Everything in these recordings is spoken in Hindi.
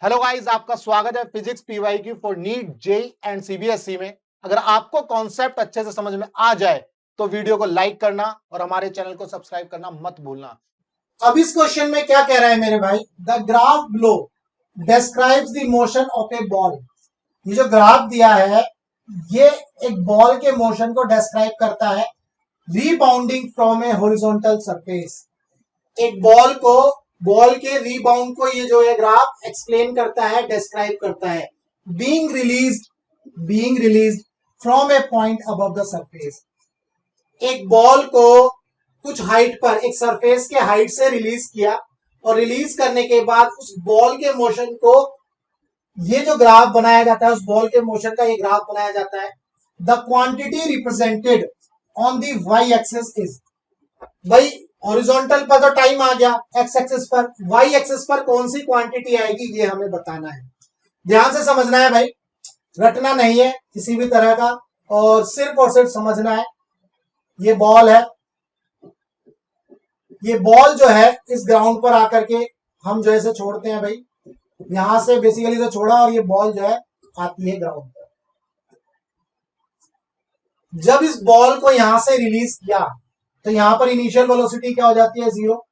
हेलो गाइस, आपका स्वागत है फिजिक्स पीवाई की for NEET JEE and CBSE में। अगर आपको कॉन्सेप्ट अच्छे से समझ में आ जाए तो वीडियो को लाइक करना और हमारे चैनल को सब्सक्राइब करना मत भूलना। अब इस क्वेश्चन में क्या कह रहा है मेरे भाई, the graph below describes the motion of A ball. ये जो ग्राफ दिया है ये एक बॉल के मोशन को डिस्क्राइब करता है रीबाउंडिंग फ्रॉम ए हॉरिजॉन्टल सरफेस। एक बॉल के रीबाउंड को ये जो है ग्राफ एक्सप्लेन करता है, डिस्क्राइब करता है। Being released from A point above the surface. एक बॉल को कुछ हाइट पर, एक सरफेस के हाइट से रिलीज किया और रिलीज करने के बाद उस बॉल के मोशन को ये जो ग्राफ बनाया जाता है, उस बॉल के मोशन का ये ग्राफ बनाया जाता है। The quantity represented on the y axis is, भाई हॉरिजॉन्टल पर तो टाइम आ गया, एक्स एक्सिस पर, वाई एक्सिस पर कौन सी क्वांटिटी आएगी ये हमें बताना है। ध्यान से समझना है भाई, रटना नहीं है किसी भी तरह का, और सिर्फ समझना है। ये बॉल है, ये बॉल जो है इस ग्राउंड पर आकर के हम जो है छोड़ते हैं भाई, यहां से बेसिकली तो छोड़ा और ये बॉल जो है आती है ग्राउंड पर। जब इस बॉल को यहां से रिलीज किया तो यहां पर इनिशियल वेलोसिटी क्या हो जाती है, जीरो।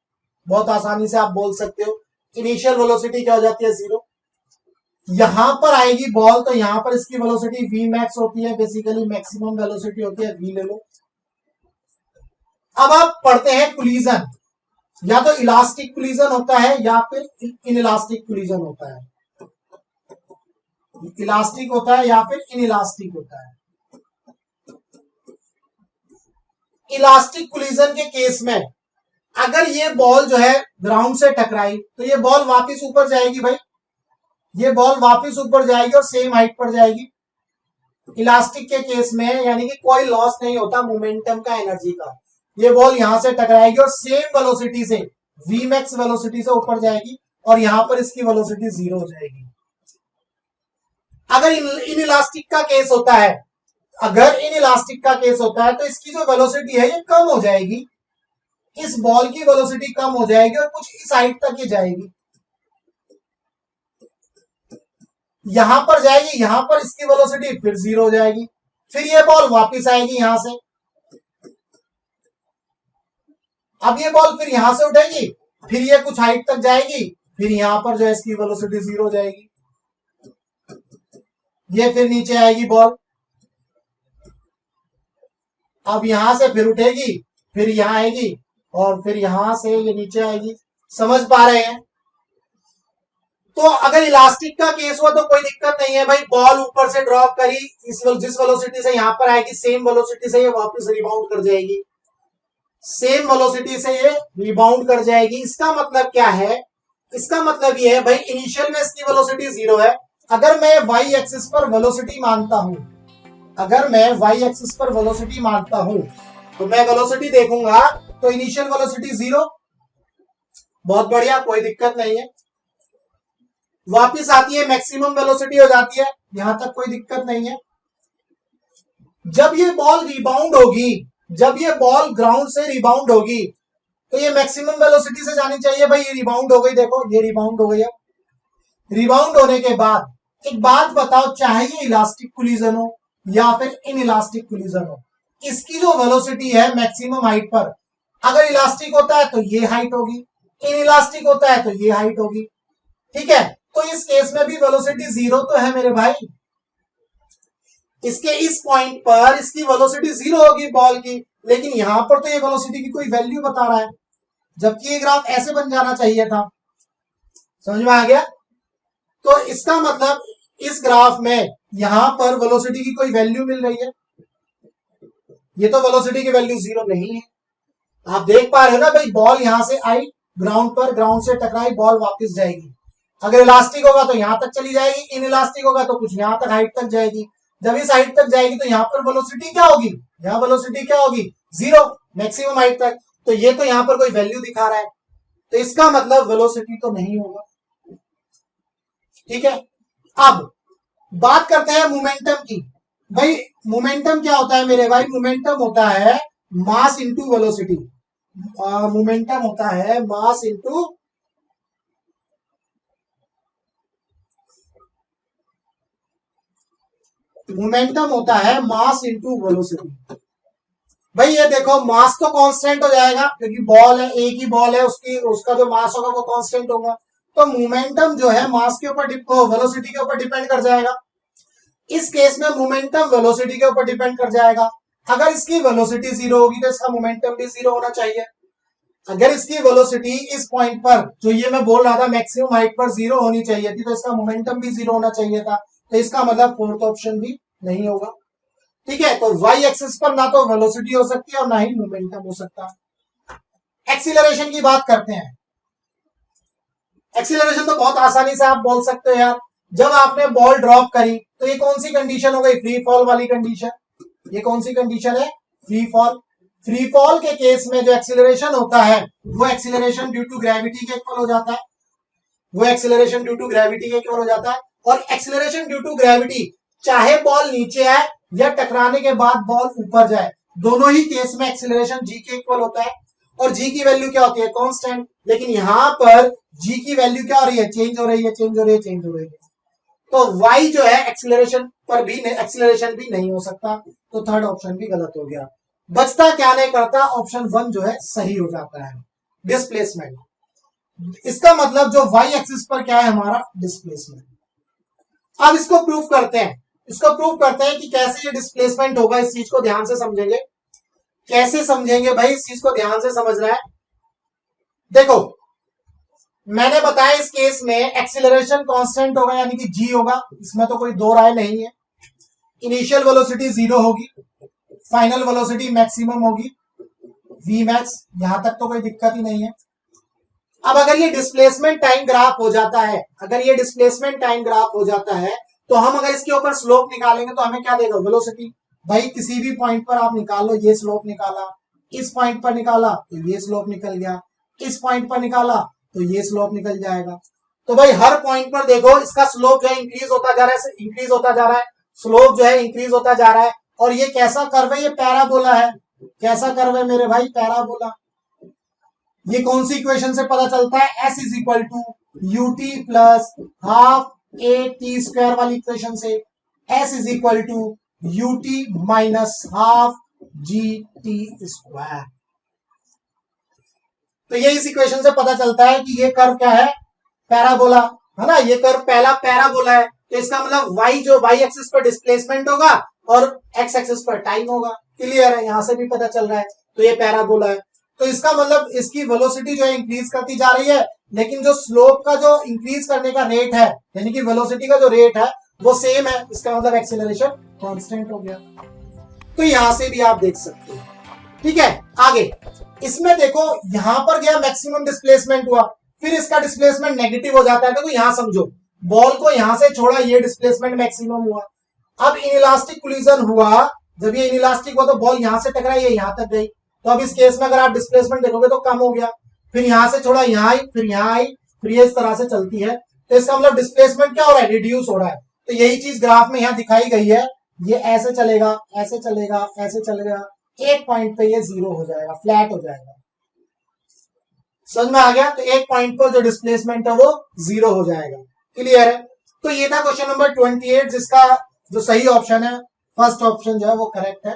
बहुत आसानी से आप बोल सकते हो इनिशियल वेलोसिटी क्या हो जाती है, जीरो। यहां पर आएगी बॉल तो यहां पर इसकी वेलोसिटी वी मैक्स होती है, बेसिकली मैक्सिमम वेलोसिटी होती है, वी ले लो। अब आप पढ़ते हैं कोलिजन, या तो इलास्टिक कोलिजन होता है या फिर इनइलास्टिक कोलिजन होता है। इलास्टिक होता है या फिर इनइलास्टिक होता है। इलास्टिक कोलिजन के केस में अगर ये बॉल जो है ग्राउंड से टकराई तो ये बॉल वापस ऊपर जाएगी भाई, ये बॉल वापस ऊपर जाएगी और सेम हाइट पर जाएगी। इलास्टिक के केस में यानी कि कोई लॉस नहीं होता मोमेंटम का, एनर्जी का। ये बॉल यहां से टकराएगी और सेम वेलोसिटी से, वी मैक्स वेलोसिटी से ऊपर जाएगी और यहां पर इसकी वेलोसिटी जीरो हो जाएगी। अगर इन इलास्टिक का केस होता है, अगर इन इलास्टिक का केस होता है तो इसकी जो वेलोसिटी है ये कम हो जाएगी, इस बॉल की वेलोसिटी कम हो जाएगी और कुछ इस हाइट तक ही जाएगी, यहां पर जाएगी, यहां पर इसकी वेलोसिटी फिर जीरो हो जाएगी। फिर ये बॉल वापस आएगी यहां से, अब ये बॉल फिर यहां से उठेगी, फिर ये कुछ हाइट तक जाएगी, फिर यहां पर जो है इसकी वेलोसिटी जीरो हो जाएगी। ये फिर नीचे आएगी बॉल, अब यहां से फिर उठेगी, फिर यहां आएगी और फिर यहां से ये नीचे आएगी। समझ पा रहे हैं? तो अगर इलास्टिक का केस हुआ तो कोई दिक्कत नहीं है भाई, बॉल ऊपर से ड्रॉप करी, जिस वेलोसिटी से यहां पर आएगी सेम वेलोसिटी से ये वापस रिबाउंड कर जाएगी, सेम वेलोसिटी से ये रिबाउंड कर जाएगी। इसका मतलब क्या है, इसका मतलब ये है भाई इनिशियल में इसकी वेलोसिटी जीरो है। अगर मैं वाई एक्सिस पर वेलोसिटी मानता हूं, अगर मैं वाई एक्सिस पर वेलोसिटी मानता हूं तो मैं वेलोसिटी देखूंगा तो इनिशियल वेलोसिटी जीरो, बहुत बढ़िया, कोई दिक्कत नहीं है। वापिस आती है मैक्सिमम वेलोसिटी हो जाती है, यहां तक कोई दिक्कत नहीं है। जब ये बॉल रिबाउंड होगी, जब ये बॉल ग्राउंड से रिबाउंड होगी तो ये मैक्सिमम वेलोसिटी से जानी चाहिए भाई, ये रिबाउंड हो गई, देखो ये रिबाउंड हो गई है। रिबाउंड होने के बाद एक बात बताओ, चाहे ये इलास्टिक कोलिजन हो या फिर इन इलास्टिक कोलिजन हो, इसकी जो वेलोसिटी है मैक्सिमम हाइट पर, अगर इलास्टिक होता है तो ये हाइट होगी, इन इलास्टिक होता है तो ये हाइट होगी, ठीक है। तो इस केस में भी वेलोसिटी जीरो तो है मेरे भाई, इसके इस पॉइंट पर इसकी वेलोसिटी जीरो होगी बॉल की, लेकिन यहां पर तो ये वेलोसिटी की कोई वैल्यू बता रहा है, जबकि ये ग्राफ ऐसे बन जाना चाहिए था। समझ में आ गया? तो इसका मतलब इस ग्राफ में यहां पर वेलोसिटी की कोई वैल्यू मिल रही है, ये तो वेलोसिटी की वैल्यू जीरो नहीं है। आप देख पा रहे हो ना भाई, बॉल यहां से आई ग्राउंड पर, ग्राउंड से टकराई, बॉल वापस जाएगी। अगर इलास्टिक होगा तो यहां तक चली जाएगी, इन इलास्टिक होगा तो कुछ यहां तक हाइट तक जाएगी। जब इस हाइट तक जाएगी तो यहां पर वेलोसिटी क्या होगी, यहां वेलोसिटी क्या होगी, जीरो, मैक्सिमम हाइट तक। तो ये तो यहां पर कोई वैल्यू दिखा रहा है, तो इसका मतलब वेलोसिटी तो नहीं होगा, ठीक है। अब बात करते हैं मोमेंटम की। भाई मोमेंटम क्या होता है मेरे भाई, मोमेंटम होता है मास इंटू वेलोसिटी। मोमेंटम होता है मास इंटू मोमेंटम होता है मास इंटू वेलोसिटी। भाई ये देखो मास तो कांस्टेंट हो जाएगा क्योंकि बॉल है, एक ही बॉल है, उसका जो मास होगा वो कांस्टेंट होगा। तो मोमेंटम जो है मास के ऊपर वेलोसिटी के ऊपर डिपेंड कर जाएगा। इस केस में मोमेंटम वेलोसिटी के ऊपर डिपेंड कर जाएगा। अगर इसकी वेलोसिटी जीरो होगी तो इसका मोमेंटम भी जीरो होना चाहिए। अगर इसकी वेलोसिटी इस पॉइंट पर जो ये मैं बोल रहा था मैक्सिमम हाइट पर जीरो होनी चाहिए थी तो इसका मोमेंटम भी जीरो होना चाहिए था। तो इसका मतलब फोर्थ ऑप्शन भी नहीं होगा। ठीक है, तो वाई एक्सिस पर ना तो वेलोसिटी हो सकती है और ना ही मोमेंटम हो सकता है। एक्सीलरेशन की बात करते हैं। एक्सीलरेशन तो बहुत आसानी से आप बोल सकते हो यार, जब आपने बॉल ड्रॉप करी तो ये कौन सी कंडीशन हो गई, फ्री फॉल वाली कंडीशन। ये कौन सी कंडीशन है, फ्री फॉल। फ्री फॉल के केस में जो एक्सीलरेशन होता है वो एक्सीलरेशन ड्यू टू ग्रेविटी के इक्वल हो जाता है। वो एक्सीलरेशन ड्यू टू ग्रेविटी के इक्वल हो जाता है। और एक्सीलरेशन ड्यू टू ग्रेविटी चाहे बॉल नीचे आए या टकराने के बाद बॉल ऊपर जाए, दोनों ही केस में एक्सीलरेशन जी के इक्वल होता है। और जी की वैल्यू क्या होती है, कांस्टेंट। लेकिन यहां पर जी की वैल्यू क्या हो रही है, चेंज हो रही है, चेंज हो रही है, चेंज हो रही है। तो वाई जो है एक्सीलरेशन पर भी एक्सीलरेशन भी नहीं हो सकता। तो थर्ड ऑप्शन भी गलत हो गया। बचता क्या नहीं करता, ऑप्शन 1 जो है सही हो जाता है, डिस्प्लेसमेंट। इसका मतलब जो वाई एक्सिस पर क्या है हमारा, डिस्प्लेसमेंट। अब इसको प्रूव करते हैं। इसको प्रूव करते हैं कि कैसे ये डिस्प्लेसमेंट होगा। इस चीज को ध्यान से समझेंगे। कैसे समझेंगे भाई, इस चीज को ध्यान से समझना है। देखो मैंने बताया इस केस में एक्सीलरेशन कांस्टेंट होगा यानी कि जी होगा, इसमें तो कोई दो राय नहीं है। इनिशियल वेलोसिटी जीरो होगी, फाइनल वेलोसिटी मैक्सिमम होगी वी मैक्स, यहां तक तो कोई दिक्कत ही नहीं है। अब अगर ये डिस्प्लेसमेंट टाइम ग्राफ हो जाता है, अगर ये डिस्प्लेसमेंट टाइम ग्राफ हो जाता है तो हम अगर इसके ऊपर स्लोप निकालेंगे तो हमें क्या देगा, वेलोसिटी। भाई किसी भी पॉइंट पर आप निकाल लो, ये स्लोप निकाला, इस पॉइंट पर निकाला तो ये स्लोप निकल गया, इस पॉइंट पर निकाला तो ये स्लोप निकल जाएगा। तो भाई हर पॉइंट पर देखो इसका स्लोप जो है इंक्रीज होता जा रहा है, इंक्रीज होता जा रहा है, स्लोप जो है इंक्रीज होता जा रहा है। और ये कैसा कर्व है, ये पैराबोला है। कैसा कर्व है मेरे भाई, पैराबोला। ये कौन सी इक्वेशन से पता चलता है, s is equal to u t plus half a t square वाली इक्वेशन से। s is equal to u t minus half g t square. तो ये इस इक्वेशन से पता चलता है कि ये कर्व क्या है, पैराबोला है ना। ये कर्व पहला पैराबोला है। तो इसका मतलब y जो y एक्सिस पर डिस्प्लेसमेंट होगा और x एक्सिस पर टाइम होगा। क्लियर है, यहां से भी पता चल रहा है। तो ये पैराबोला है। तो इसका मतलब इसकी वेलोसिटी जो है इंक्रीज करती जा रही है, लेकिन जो स्लोप का जो इंक्रीज करने का रेट है यानी कि वेलोसिटी का जो रेट है वो सेम है। इसका मतलब एक्सीलरेशन कांस्टेंट हो गया। तो यहां से भी आप देख सकते हो। ठीक है, आगे इसमें देखो यहां पर गया मैक्सिमम डिस्प्लेसमेंट हुआ, फिर इसका डिस्प्लेसमेंट नेगेटिव हो जाता है। देखो यहां समझो, बॉल को यहां से छोड़ा, ये डिस्प्लेसमेंट मैक्सिमम हुआ। अब इनइलास्टिक कोलिजन हुआ, जब ये इनइलास्टिक हुआ तो बॉल यहां से टकराई, ये यहां तक गई। तो अब इस केस में अगर आप डिस्प्लेसमेंट देखोगे तो कम हो गया, फिर यहां से छोड़ा, यहां आई, फिर यहां आई, फिर ये इस तरह से चलती है। तो इसका मतलब डिस्प्लेसमेंट क्या हो रहा है, रिड्यूस हो रहा है। तो यही चीज ग्राफ में यहां दिखाई गई है। ये ऐसे चलेगा, ऐसे चलेगा, ऐसे चलेगा, एक पॉइंट पे ये जीरो हो जाएगा, फ्लैट हो जाएगा। समझ में आ गया। तो एक पॉइंट पर जो डिस्प्लेसमेंट है वो जीरो हो जाएगा। क्लियर है। तो ये था क्वेश्चन नंबर 28, जिसका जो सही ऑप्शन है, फर्स्ट ऑप्शन जो है वो करेक्ट है।